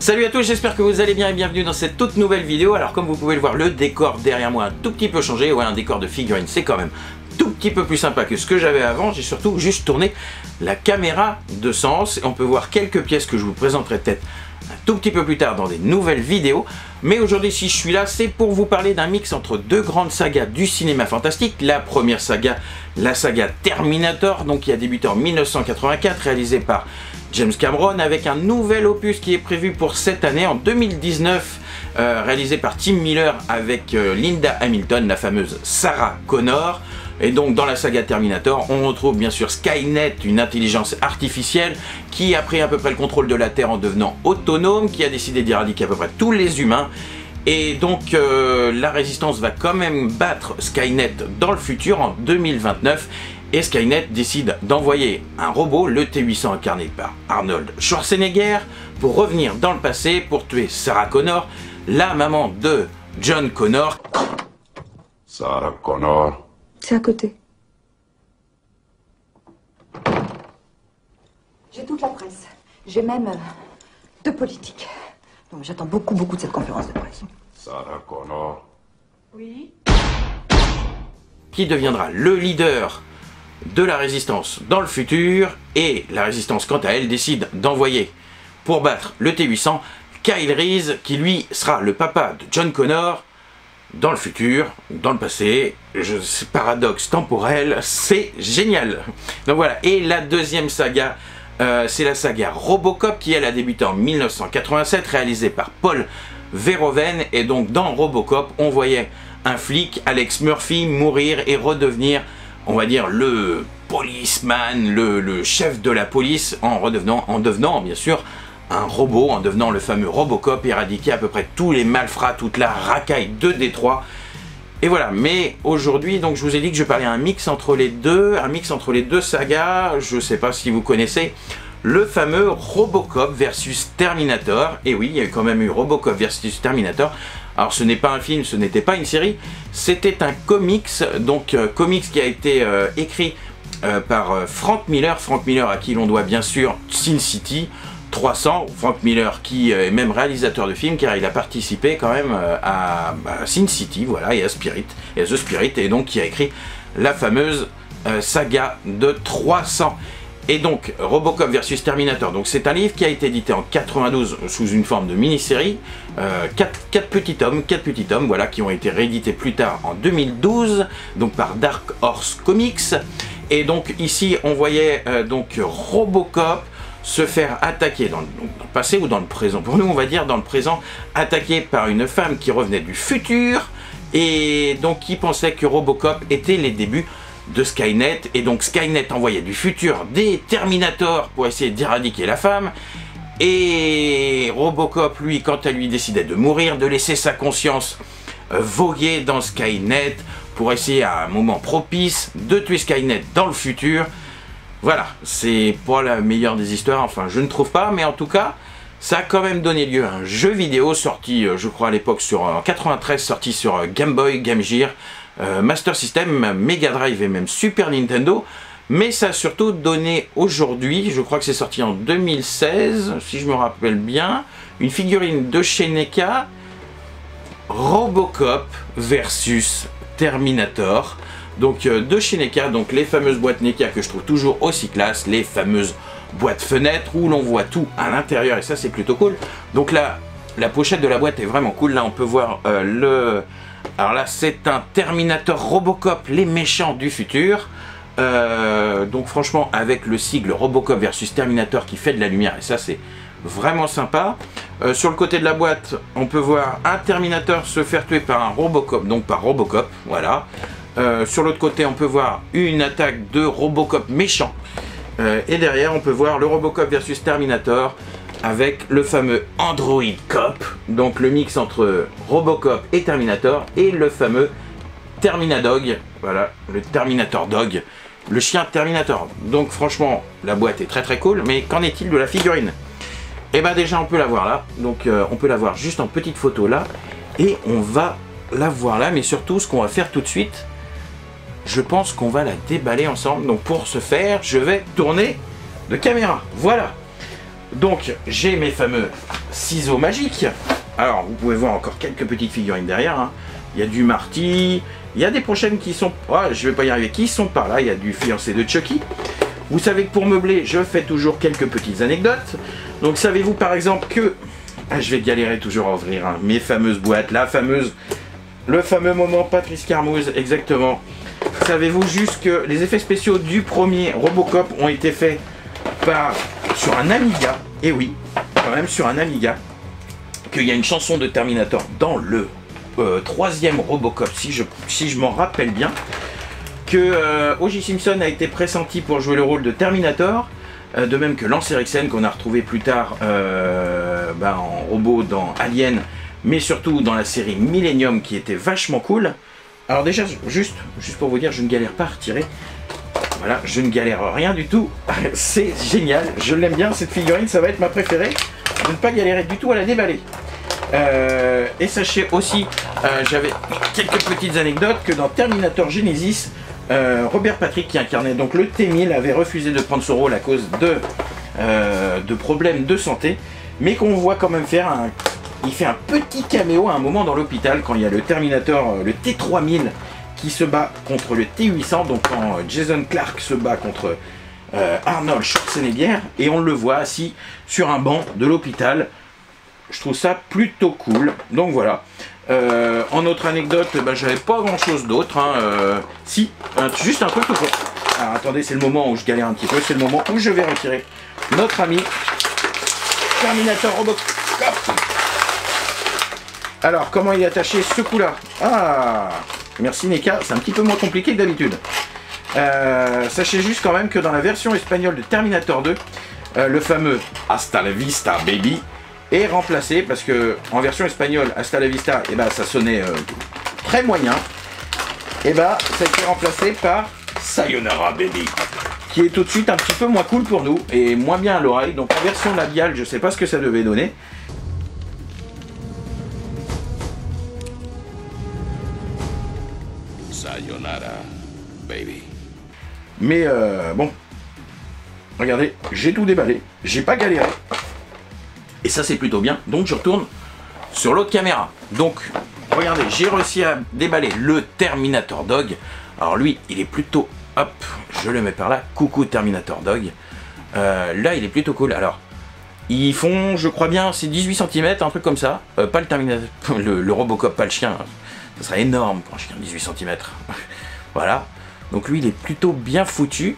Salut à tous, j'espère que vous allez bien et bienvenue dans cette toute nouvelle vidéo. Alors comme vous pouvez le voir, le décor derrière moi a un tout petit peu changé. Ouais, un décor de figurine, c'est quand même tout petit peu plus sympa que ce que j'avais avant. J'ai surtout juste tourné la caméra de sens. Et on peut voir quelques pièces que je vous présenterai peut-être un tout petit peu plus tard dans des nouvelles vidéos. Mais aujourd'hui, si je suis là, c'est pour vous parler d'un mix entre deux grandes sagas du cinéma fantastique. La première saga, la saga Terminator, donc qui a débuté en 1984, réalisée par James Cameron, avec un nouvel opus qui est prévu pour cette année, en 2019, réalisé par Tim Miller avec Linda Hamilton, la fameuse Sarah Connor. Et donc dans la saga Terminator, on retrouve bien sûr Skynet, une intelligence artificielle qui a pris à peu près le contrôle de la Terre en devenant autonome, qui a décidé d'éradiquer à peu près tous les humains. Et donc la résistance va quand même battre Skynet dans le futur, en 2029. Et Skynet décide d'envoyer un robot, le T-800 incarné par Arnold Schwarzenegger, pour revenir dans le passé pour tuer Sarah Connor, la maman de John Connor. Sarah Connor. C'est à côté. J'ai toute la presse. J'ai même de politique. Donc j'attends beaucoup de cette conférence de presse. Sarah Connor. Oui. Qui deviendra le leader de la résistance dans le futur, et la résistance quant à elle décide d'envoyer pour battre le T-800 Kyle Reese, qui lui sera le papa de John Connor dans le futur, dans le passé. Paradoxe temporel, c'est génial. Donc voilà, et la deuxième saga, c'est la saga Robocop, qui elle a débuté en 1987, réalisée par Paul Verhoeven. Et donc dans Robocop, on voyait un flic, Alex Murphy, mourir et redevenir, on va dire, le policeman, le chef de la police, en devenant bien sûr un robot, en devenant le fameux Robocop, éradiquer à peu près tous les malfrats, toute la racaille de Détroit. Et voilà, mais aujourd'hui, donc je vous ai dit que je parlais un mix entre les deux sagas. Je sais pas si vous connaissez le fameux Robocop versus Terminator. Et oui, il y a quand même eu Robocop versus Terminator. Alors ce n'est pas un film, ce n'était pas une série, c'était un comics, donc comics qui a été écrit par Frank Miller, à qui l'on doit bien sûr Sin City 300, Frank Miller qui est même réalisateur de films, car il a participé quand même à Sin City, voilà, et à The Spirit, et donc qui a écrit la fameuse saga de 300. Et donc Robocop versus Terminator, donc c'est un livre qui a été édité en 92 sous une forme de mini-série, 4 petits tomes, voilà, qui ont été réédités plus tard en 2012, donc par Dark Horse Comics. Et donc ici on voyait donc Robocop se faire attaquer dans le passé ou dans le présent, pour nous on va dire dans le présent, attaqué par une femme qui revenait du futur, et donc qui pensait que Robocop était les débuts de Skynet. Et donc Skynet envoyait du futur des Terminators pour essayer d'éradiquer la femme, et Robocop lui, quant à lui, décidait de mourir, de laisser sa conscience voguer dans Skynet pour essayer à un moment propice de tuer Skynet dans le futur. Voilà, c'est pas la meilleure des histoires, enfin je ne trouve pas, mais en tout cas ça a quand même donné lieu à un jeu vidéo sorti, je crois à l'époque en 93, sorti sur Game Boy, Game Gear, Master System, Mega Drive et même Super Nintendo. Mais ça a surtout donné aujourd'hui, je crois que c'est sorti en 2016, si je me rappelle bien, une figurine de chez NECA, Robocop versus Terminator. Donc de chez NECA, donc les fameuses boîtes NECA que je trouve toujours aussi classe, les fameuses boîtes fenêtres où l'on voit tout à l'intérieur, et ça c'est plutôt cool. Donc là, la pochette de la boîte est vraiment cool. Là on peut voir alors là c'est un Terminator Robocop, les méchants du futur. Donc franchement avec le sigle Robocop versus Terminator qui fait de la lumière, et ça c'est vraiment sympa. Sur le côté de la boîte, on peut voir un Terminator se faire tuer par un Robocop, donc par Robocop, voilà. Sur l'autre côté, on peut voir une attaque de Robocop méchant. Et derrière, on peut voir le Robocop versus Terminator avec le fameux Android Cop, donc le mix entre Robocop et Terminator, et le fameux Terminadog, voilà, le Terminator Dog, le chien Terminator. Donc franchement, la boîte est très très cool, mais qu'en est-il de la figurine? Et bah déjà, on peut la voir là, donc on peut la voir juste en petite photo là, et on va la voir là, mais surtout, ce qu'on va faire tout de suite, je pense qu'on va la déballer ensemble. Donc pour ce faire, je vais tourner de caméra. Voilà. Donc j'ai mes fameux ciseaux magiques. Alors vous pouvez voir encore quelques petites figurines derrière, hein. Il y a du Marty, il y a des prochaines qui sont... Ah, je vais pas y arriver, qui sont par là. Il y a du fiancé de Chucky. Vous savez que pour meubler, je fais toujours quelques petites anecdotes. Donc savez-vous par exemple que... Ah, je vais galérer toujours à ouvrir, hein, mes fameuses boîtes, le fameux moment Patrice Carmouze, exactement. Savez-vous juste que les effets spéciaux du premier Robocop ont été faits sur un Amiga, et oui, quand même sur un Amiga, qu'il y a une chanson de Terminator dans le troisième Robocop, si je m'en rappelle bien, que O.J. Simpson a été pressenti pour jouer le rôle de Terminator, de même que Lance Henriksen qu'on a retrouvé plus tard en robot dans Alien, mais surtout dans la série Millennium qui était vachement cool. Alors déjà, juste pour vous dire, je ne galère pas à retirer. Voilà, je ne galère rien du tout. C'est génial, je l'aime bien cette figurine, ça va être ma préférée. De ne pas galérer du tout à la déballer. Et sachez aussi, j'avais quelques petites anecdotes, que dans Terminator Genesis, Robert Patrick, qui incarnait donc le T-1000, avait refusé de prendre ce rôle à cause de problèmes de santé, mais qu'on voit quand même faire il fait un petit caméo à un moment dans l'hôpital quand il y a le Terminator, le T-3000 qui se bat contre le T-800, donc quand Jason Clarke se bat contre Arnold Schwarzenegger, et on le voit assis sur un banc de l'hôpital. Je trouve ça plutôt cool, donc voilà. En autre anecdote, j'avais pas grand chose d'autre, hein. Juste un truc tout court. Alors attendez, c'est le moment où je galère un petit peu, c'est le moment où je vais retirer notre ami Terminator Robocop. Alors, comment il est attaché ce coup-là? Ah, merci Neka, c'est un petit peu moins compliqué que d'habitude. Sachez juste quand même que dans la version espagnole de Terminator 2, le fameux Hasta la vista baby est remplacé, parce que en version espagnole, Hasta la vista, ça sonnait très moyen. Ça a été remplacé par Sayonara baby, qui est tout de suite un petit peu moins cool pour nous et moins bien à l'oreille. Donc en version labiale, je sais pas ce que ça devait donner. Sayonara, baby. Mais bon, regardez, j'ai tout déballé, j'ai pas galéré. Et ça c'est plutôt bien, donc je retourne sur l'autre caméra. Donc, regardez, j'ai réussi à déballer le Terminator Dog. Alors lui, il est plutôt, hop, je le mets par là, coucou Terminator Dog. Là, il est plutôt cool. Alors, ils font, je crois bien, c'est 18 cm, un truc comme ça. Pas le Terminator, le Robocop, pas le chien. Ça serait énorme pour un chien, 18 cm. Voilà. Donc lui, il est plutôt bien foutu.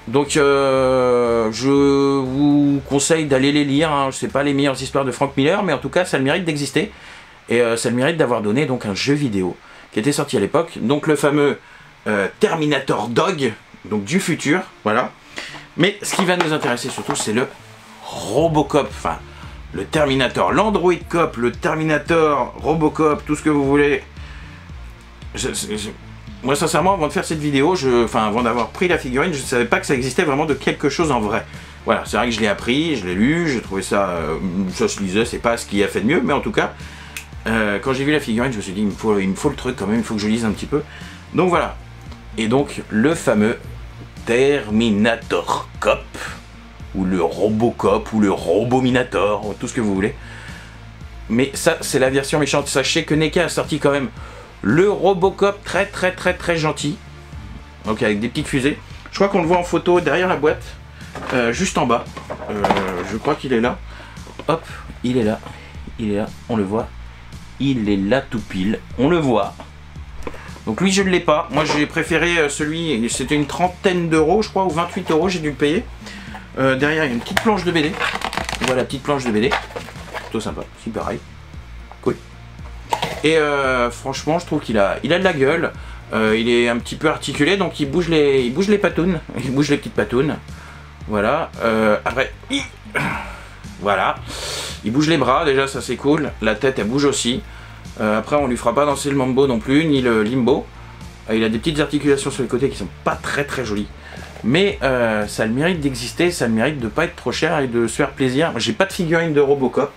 Donc je vous conseille d'aller les lire, hein. C'est pas les meilleures histoires de Frank Miller, mais en tout cas ça a le mérite d'exister. Et ça a le mérite d'avoir donné donc un jeu vidéo qui était sorti à l'époque. Donc le fameux Terminator Dog, donc du futur, voilà. Mais ce qui va nous intéresser surtout, c'est le Robocop, enfin le Terminator, l'Android Cop, le Terminator, Robocop, tout ce que vous voulez. Moi sincèrement, avant de faire cette vidéo, avant d'avoir pris la figurine, je ne savais pas que ça existait vraiment de quelque chose en vrai. Voilà, c'est vrai que je l'ai appris, je l'ai lu, j'ai trouvé ça, ça se lisait, c'est pas ce qui a fait de mieux, mais en tout cas, quand j'ai vu la figurine, je me suis dit, il me faut le truc quand même, il faut que je lise un petit peu. Donc voilà, et donc le fameux Terminator Cop, ou le Robocop, ou le Robominator, tout ce que vous voulez. Mais ça, c'est la version méchante. Sachez que NECA a sorti quand même le Robocop très gentil, donc avec des petites fusées. Je crois qu'on le voit en photo derrière la boîte, juste en bas. Je crois qu'il est là. Hop, il est là, on le voit. Il est là tout pile, on le voit. Donc lui je ne l'ai pas. Moi j'ai préféré celui, c'était une trentaine d'euros je crois, ou 28 euros j'ai dû le payer. Derrière il y a une petite planche de BD. Voilà, petite planche de BD. Plutôt sympa, c'est pareil. Cool. Et franchement, je trouve qu'il a de la gueule. Il est un petit peu articulé, donc il bouge les patounes. Il bouge les petites patounes. Voilà. Après, voilà. Il bouge les bras, déjà, ça c'est cool. La tête, elle bouge aussi. Après, on lui fera pas danser le mambo non plus, ni le limbo. Il a des petites articulations sur les côtés qui sont pas très jolies. Mais ça a le mérite d'exister, ça a le mérite de pas être trop cher et de se faire plaisir. J'ai pas de figurine de Robocop.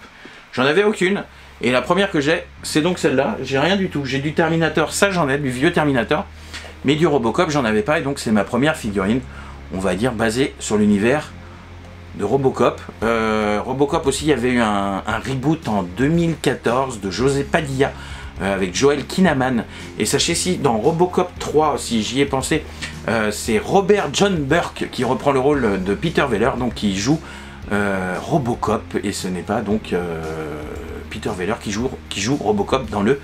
J'en avais aucune. Et la première que j'ai, c'est donc celle-là. J'ai rien du tout. J'ai du Terminator, ça j'en ai, du vieux Terminator. Mais du Robocop, j'en avais pas. Et donc c'est ma première figurine, on va dire, basée sur l'univers de Robocop. Robocop aussi, il y avait eu un reboot en 2014 de José Padilla avec Joel Kinnaman. Et sachez si dans Robocop 3 aussi, j'y ai pensé, c'est Robert John Burke qui reprend le rôle de Peter Weller, donc qui joue Robocop, et ce n'est pas donc Peter Weller qui joue Robocop dans le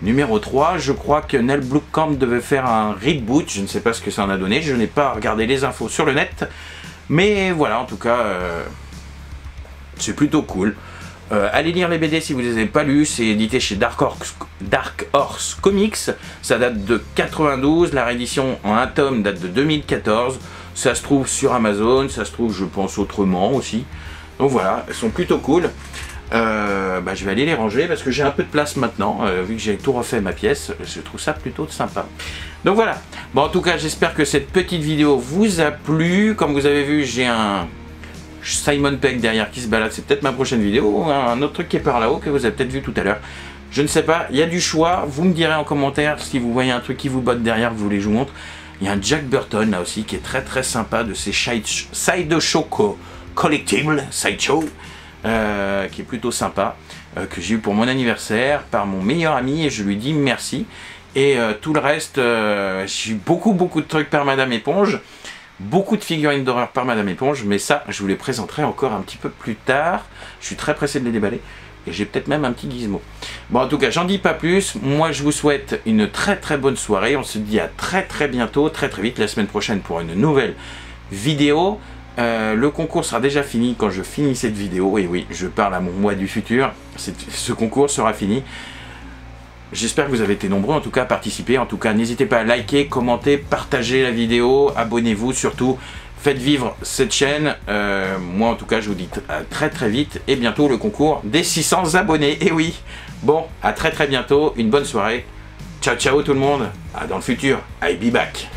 numéro 3. Je crois que Neil Blomkamp devait faire un reboot, je ne sais pas ce que ça en a donné, je n'ai pas regardé les infos sur le net, mais voilà, en tout cas, c'est plutôt cool. Allez lire les BD si vous ne les avez pas lus, c'est édité chez Dark Horse Comics, ça date de 92, la réédition en un tome date de 2014, ça se trouve sur Amazon, ça se trouve je pense autrement aussi, donc voilà, elles sont plutôt cool. Je vais aller les ranger parce que j'ai un peu de place maintenant, vu que j'ai tout refait ma pièce, je trouve ça plutôt sympa. Donc voilà, bon en tout cas j'espère que cette petite vidéo vous a plu. Comme vous avez vu, j'ai un Simon Pegg derrière qui se balade, c'est peut-être ma prochaine vidéo, ou un autre truc qui est par là-haut que vous avez peut-être vu tout à l'heure. Je ne sais pas, il y a du choix, vous me direz en commentaire si vous voyez un truc qui vous botte derrière, que vous voulez que je vous montre. Il y a un Jack Burton là aussi qui est très très sympa de ces Sideshow Collectible, Sideshow. Qui est plutôt sympa, que j'ai eu pour mon anniversaire par mon meilleur ami et je lui dis merci. Et tout le reste, j'ai eu beaucoup de trucs par Madame Éponge, beaucoup de figurines d'horreur par Madame Éponge, mais ça je vous les présenterai encore un petit peu plus tard. Je suis très pressé de les déballer et j'ai peut-être même un petit gizmo. Bon en tout cas j'en dis pas plus, moi je vous souhaite une très bonne soirée, on se dit à très bientôt, très vite la semaine prochaine pour une nouvelle vidéo. Le concours sera déjà fini quand je finis cette vidéo, et oui, je parle à mon moi du futur, ce concours sera fini. J'espère que vous avez été nombreux en tout cas à participer, en tout cas n'hésitez pas à liker, commenter, partager la vidéo, abonnez-vous surtout, faites vivre cette chaîne. Moi en tout cas je vous dis à très vite, et bientôt le concours des 600 abonnés, et oui. Bon, à très bientôt, une bonne soirée, ciao tout le monde, à dans le futur, I'll be back.